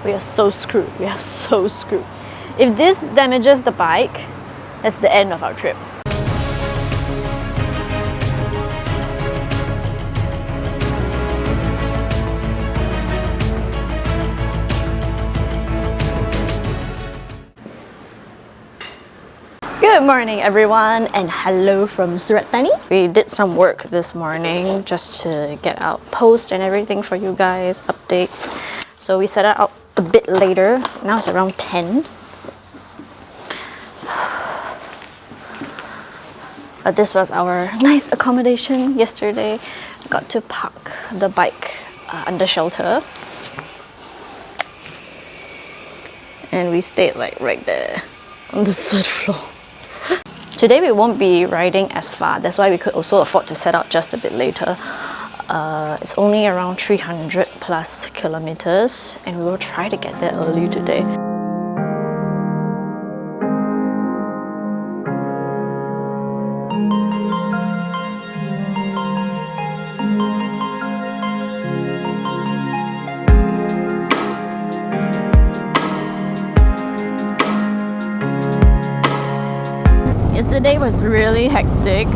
We are so screwed. We are so screwed. If this damages the bike, that's the end of our trip. Good morning everyone, and hello from Surat Thani. We did some work this morning just to get out posts and everything for you guys, updates. So we set it up a bit later. Now it's around 10. But this was our nice accommodation yesterday. We got to park the bike under shelter. And we stayed like right there on the 3rd floor. Today we won't be riding as far, that's why we could also afford to set out just a bit later. It's only around 300 plus kilometers, and we will try to get there early today. Yesterday was really hectic.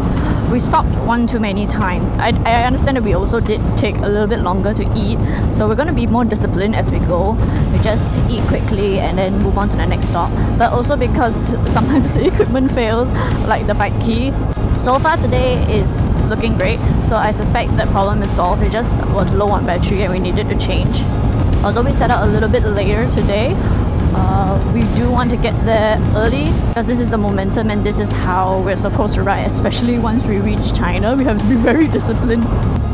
We stopped one too many times. I understand that we also did take a little bit longer to eat, so we're going to be more disciplined as we go. We just eat quickly and then move on to the next stop. But also because sometimes the equipment fails, like the bike key. So far today is looking great, so I suspect that problem is solved. It just was low on battery and we needed to change. Although we set out a little bit later today, we do want to get there early because this is the momentum and this is how we're supposed to ride, especially once we reach China. We have to be very disciplined.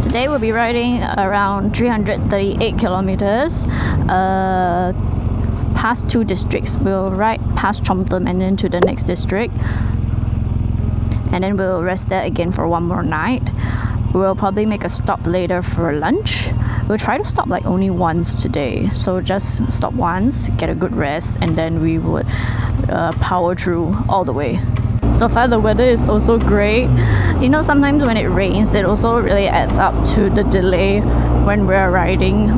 Today we'll be riding around 338 kilometers past 2 districts. We'll ride past Chomtom and then to the next district, and then we'll rest there again for one more night. We'll probably make a stop later for lunch. We'll try to stop like only once today, so just stop once, get a good rest, and then we would power through all the way. So far the weather is also great. You know, sometimes when it rains, it also really adds up to the delay when we're riding,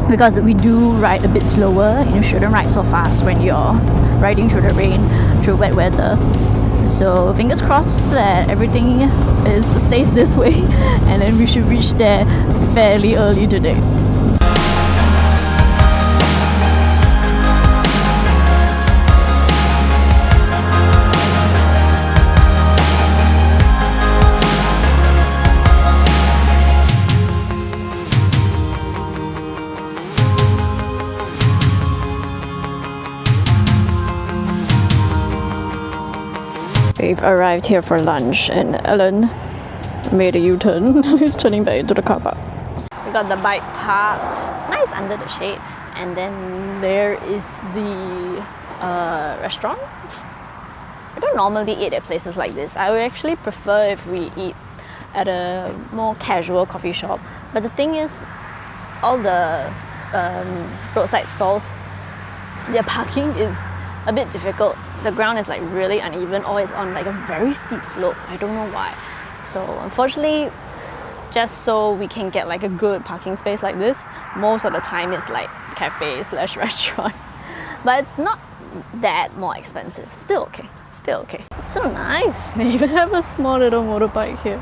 because we do ride a bit slower. You shouldn't ride so fast when you're riding through the rain, through wet weather. So fingers crossed that everything stays this way, and then we should reach there fairly early today. We've arrived here for lunch, and Allan made a U-turn. He's turning back into the car park. We got the bike parked nice under the shade, and then there is the restaurant. I don't normally eat at places like this. I would actually prefer if we eat at a more casual coffee shop. But the thing is, all the roadside stalls, their parking is a bit difficult. The ground is like really uneven, or it's on like a very steep slope. I don't know why. So unfortunately, just so we can get like a good parking space like this, most of the time it's like cafe / restaurant. But it's not that more expensive. Still okay. Still okay. It's so nice. They even have a small little motorbike here.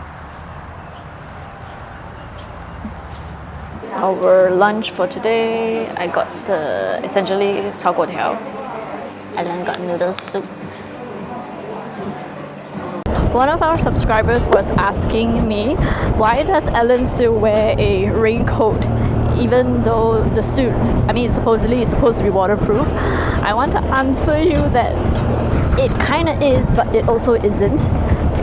Our lunch for today, I got the essentially 炒粿条. Allan got noodle soup. One of our subscribers was asking me, why does Allan still wear a raincoat even though the suit, I mean, supposedly it's supposed to be waterproof? I want to answer you that it kind of is, but it also isn't.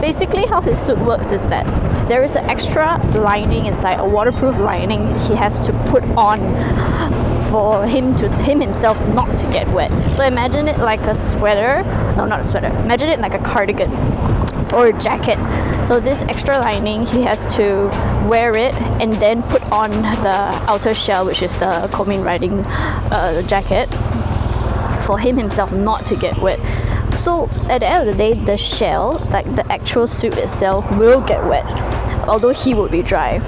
Basically how his suit works is that there is an extra lining inside, a waterproof lining he has to put on for him himself not to get wet. So imagine it like a sweater, no, not a sweater, imagine it like a cardigan or a jacket. So this extra lining, he has to wear it and then put on the outer shell, which is the combing riding jacket, for himself not to get wet. So at the end of the day, the shell, like the actual suit itself, will get wet, although he will be dry.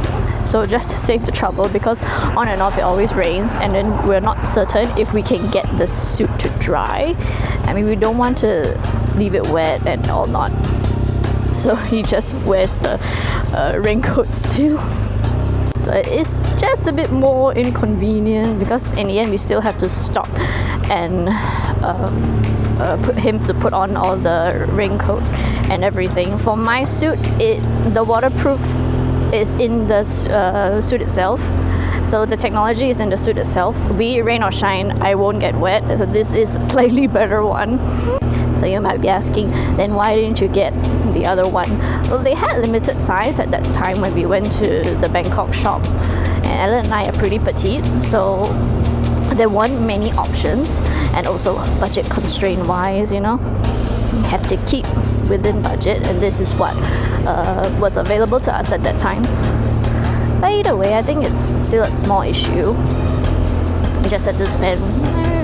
So just to save the trouble, because on and off it always rains, and then we're not certain if we can get the suit to dry. I mean, we don't want to leave it wet and all not. So he just wears the raincoat still. So it is just a bit more inconvenient, because in the end we still have to stop and put him to put on all the raincoat and everything. For my suit, the waterproof is in the suit itself. So the technology is in the suit itself. Be it rain or shine, I won't get wet. So this is a slightly better one. So you might be asking, then why didn't you get the other one? Well, they had limited size at that time when we went to the Bangkok shop. And Allan and I are pretty petite, so there weren't many options. And also budget constraint wise, you know, have to keep within budget, and this is what was available to us at that time. But either way, I think it's still a small issue. We just had to spend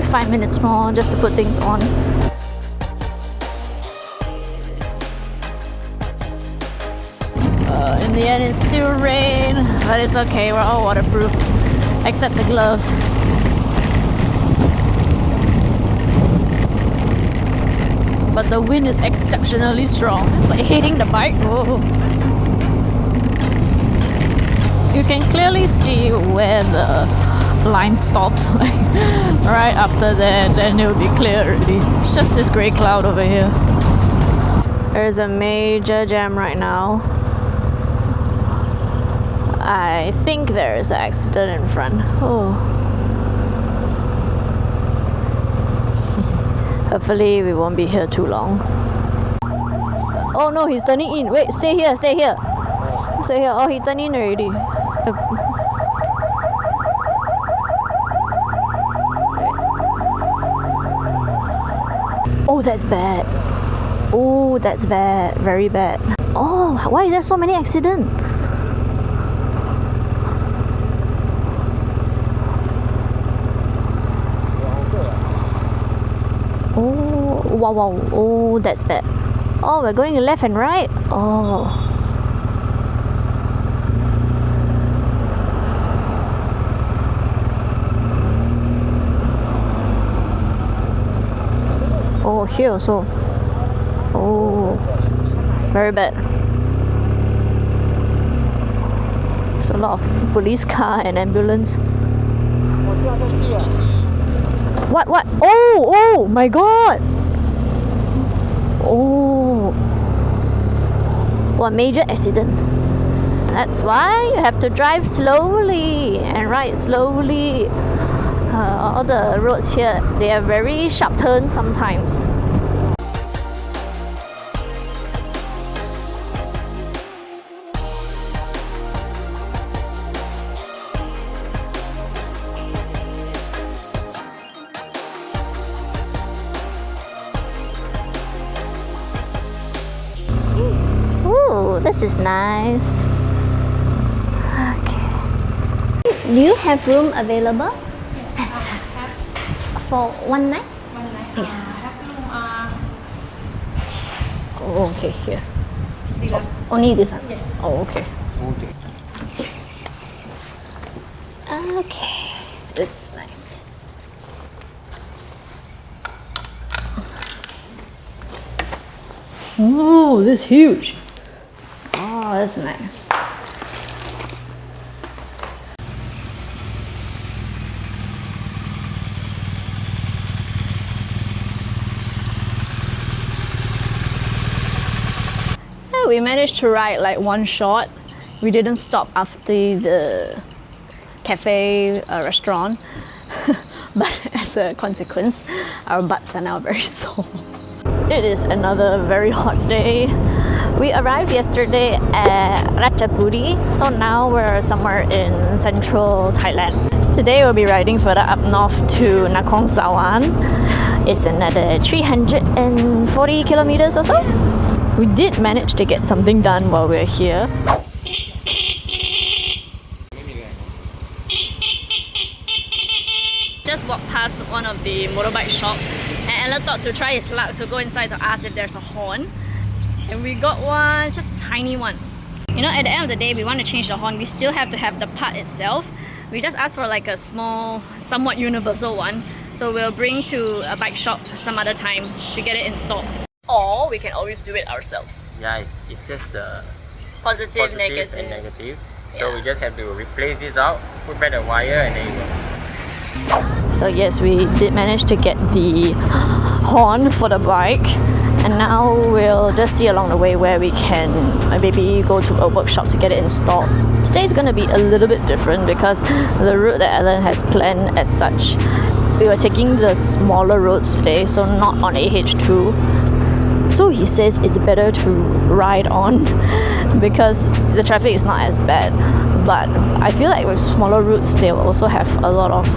5 minutes more just to put things on. In the end, it still rain, but it's okay. We're all waterproof, except the gloves. But the wind is exceptionally strong. It's like hitting the bike. Whoa. You can clearly see where the line stops. Right after that, then it'll be clear already. It's just this grey cloud over here. There's a major jam right now. I think there is an accident in front. Oh. Hopefully we won't be here too long. Oh no, he's turning in. Wait, stay here, stay here. Stay here. Oh, he turned in already. Oh, that's bad. Oh, that's bad. Very bad. Oh, why is there so many accidents? Oh, wow, wow. Oh, that's bad. Oh, we're going left and right. Oh. Oh, here also. Oh, very bad. There's a lot of police car and ambulance. What? Oh my god! Oh, what major accident. That's why you have to drive slowly and ride slowly. All the roads here, they are very sharp turns sometimes. Ooh, this is nice. Okay. Do you have room available? For one night? One night. Yeah. Have room, Oh, okay, here. Only this one? Yes. Oh, okay. Okay, this is nice. Oh, this is huge. Oh, that's nice. We managed to ride like one shot. We didn't stop after the cafe restaurant, but as a consequence, our butts are now very sore. It is another very hot day. We arrived yesterday at Ratchaburi, so now we're somewhere in central Thailand. Today we'll be riding further up north to Nakhon Sawan. It's another 340 kilometers or so. We did manage to get something done while we're here. Just walked past one of the motorbike shops, and Ella thought to try his luck to go inside to ask if there's a horn. And we got one, it's just a tiny one. You know, at the end of the day, we want to change the horn. We still have to have the part itself. We just asked for like a small, somewhat universal one. So we'll bring to a bike shop some other time to get it installed. Or we can always do it ourselves. Yeah, it's just Positive, negative. and negative. So we just have to replace this out, put back the wire, and then it works. So yes, we did manage to get the horn for the bike. And now we'll just see along the way where we can maybe go to a workshop to get it installed. Today's going to be a little bit different because the route that Allan has planned as such, we were taking the smaller roads today, so not on AH2. So he says it's better to ride on because the traffic is not as bad. But I feel like with smaller routes, they'll also have a lot of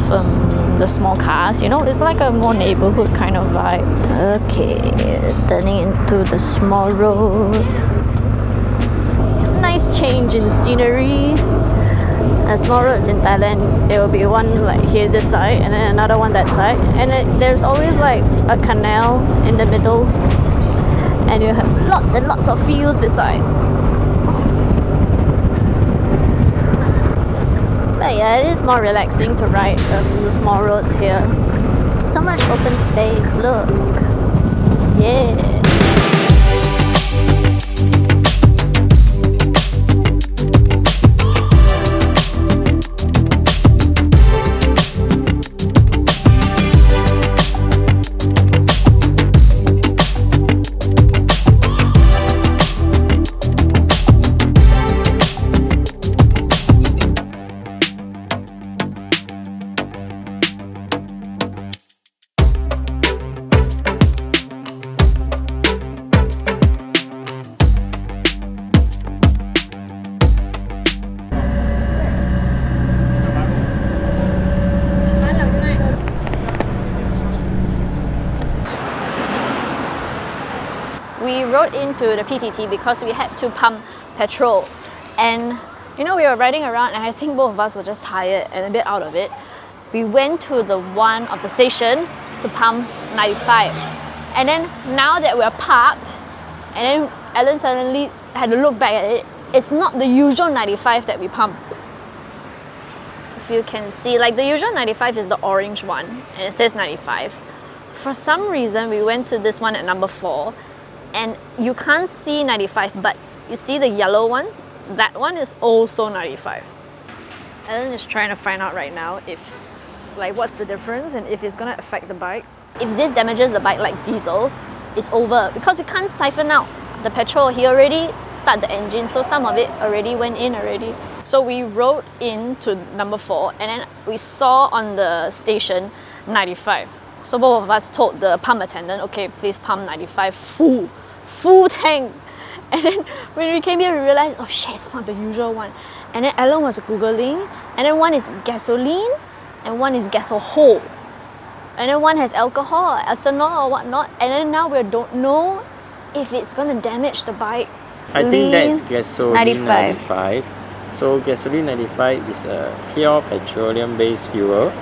the small cars. You know, it's like a more neighborhood kind of vibe. Okay, turning into the small road. Nice change in scenery. Small roads in Thailand, there will be one like here this side and then another one that side. And there's always like a canal in the middle. And you have lots and lots of fields beside. But yeah, it is more relaxing to ride the small roads here. So much open space, look. Yeah. We rode into the PTT because we had to pump petrol, and you know, we were riding around and I think both of us were just tired and a bit out of it. We went to the one of the station to pump 95, and then now that we're parked, and then Allan suddenly had to look back at it. It's not the usual 95 that we pump. If you can see, like the usual 95 is the orange one and it says 95. For some reason we went to this one at number 4 and you can't see 95, but you see the yellow one? That one is also 95. Allan is trying to find out right now if, like, what's the difference and if it's gonna affect the bike. If this damages the bike like diesel, it's over because we can't siphon out the petrol. He already started the engine, so some of it already went in already. So we rode into number 4 and then we saw on the station 95. So both of us told the pump attendant, okay, please pump 95 full tank. And then when we came here, we realized, oh shit, it's not the usual one. And then Allan was Googling, and then one is gasoline, and one is gasohol. And then one has alcohol, ethanol or whatnot. And then now we don't know if it's gonna damage the bike. I think that's gasoline 95. So gasoline 95 is a pure petroleum-based fuel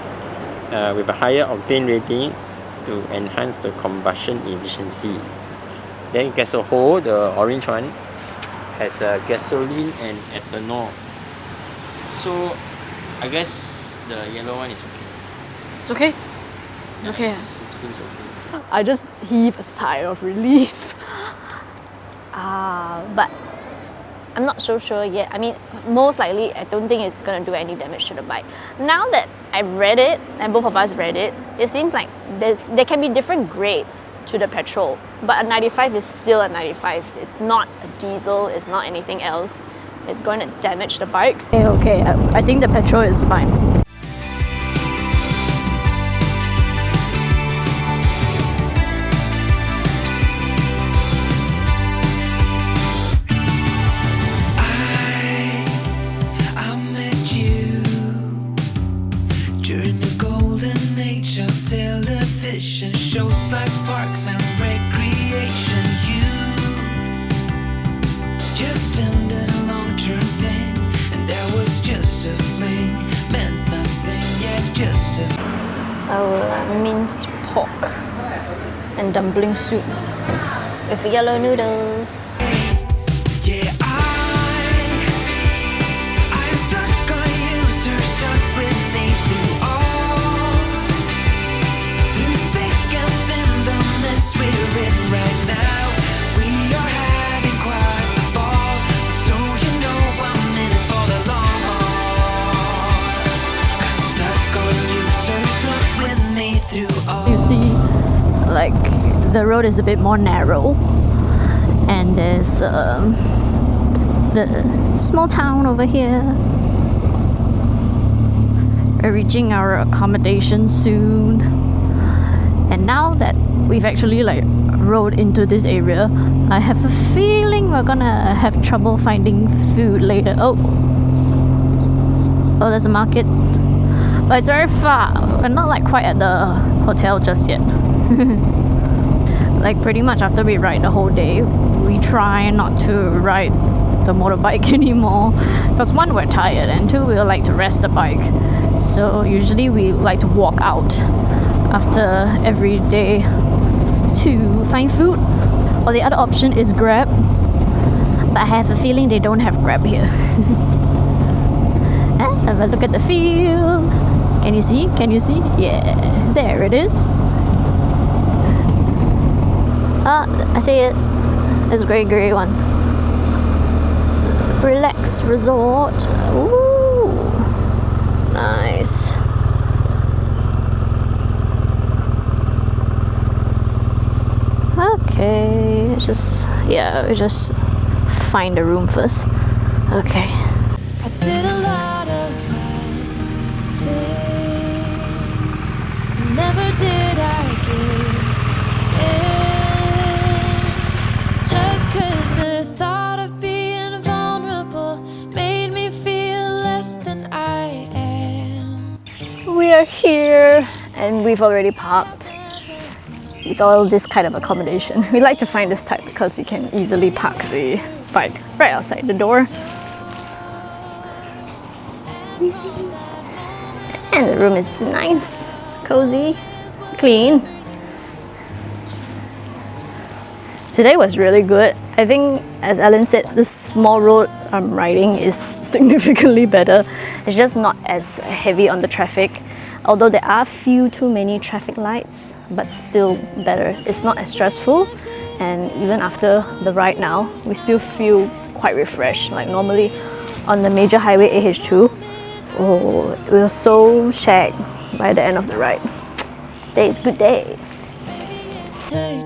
with a higher octane rating to enhance the combustion efficiency. Then gasohol, the orange one, has gasoline and ethanol. So I guess the yellow one is okay. It's okay? Yeah, Okay. it seems okay. I just heave a sigh of relief. But I'm not so sure yet. I mean, most likely, I don't think it's gonna do any damage to the bike. Now that I've read it, and both of us read it, it seems like there can be different grades to the petrol. But a 95 is still a 95. It's not a diesel, it's not anything else. It's going to damage the bike. Okay, I think the petrol is fine. Shows like parks and recreation. You just ended a long-term thing, and that was just a fling. Meant nothing, yet just a Our minced pork and dumpling soup with yellow noodles. yeah, I the road is a bit more narrow, and there's the small town over here. We're reaching our accommodation soon, and now that we've actually like rode into this area, I have a feeling we're gonna have trouble finding food later. Oh, there's a market, but it's very far. We're not like quite at the hotel just yet. Like pretty much after we ride the whole day, we try not to ride the motorbike anymore, because one, we're tired, and two, we like to rest the bike. So usually we like to walk out after every day to find food, or the other option is Grab, but I have a feeling they don't have Grab here. Have a look at the field. Can you see? Yeah, there it is. I see it. This grey one. Relax Resort. Ooh, nice. Okay, we just find a room first. Okay. I did a lot of things. Never did I give in. Just 'cause the thought of being vulnerable made me feel less than I am. We are here, and we've already parked. It's all this kind of accommodation. We like to find this type because you can easily park the bike right outside the door. And the room is nice, cozy, clean. Today was really good. I think, as Allan said, this small road I'm riding is significantly better. It's just not as heavy on the traffic, although there are few too many traffic lights, but still better. It's not as stressful, and even after the ride now, we still feel quite refreshed. Like normally on the major highway AH2, we were so shagged by the end of the ride. Today is a good day. Maybe it's a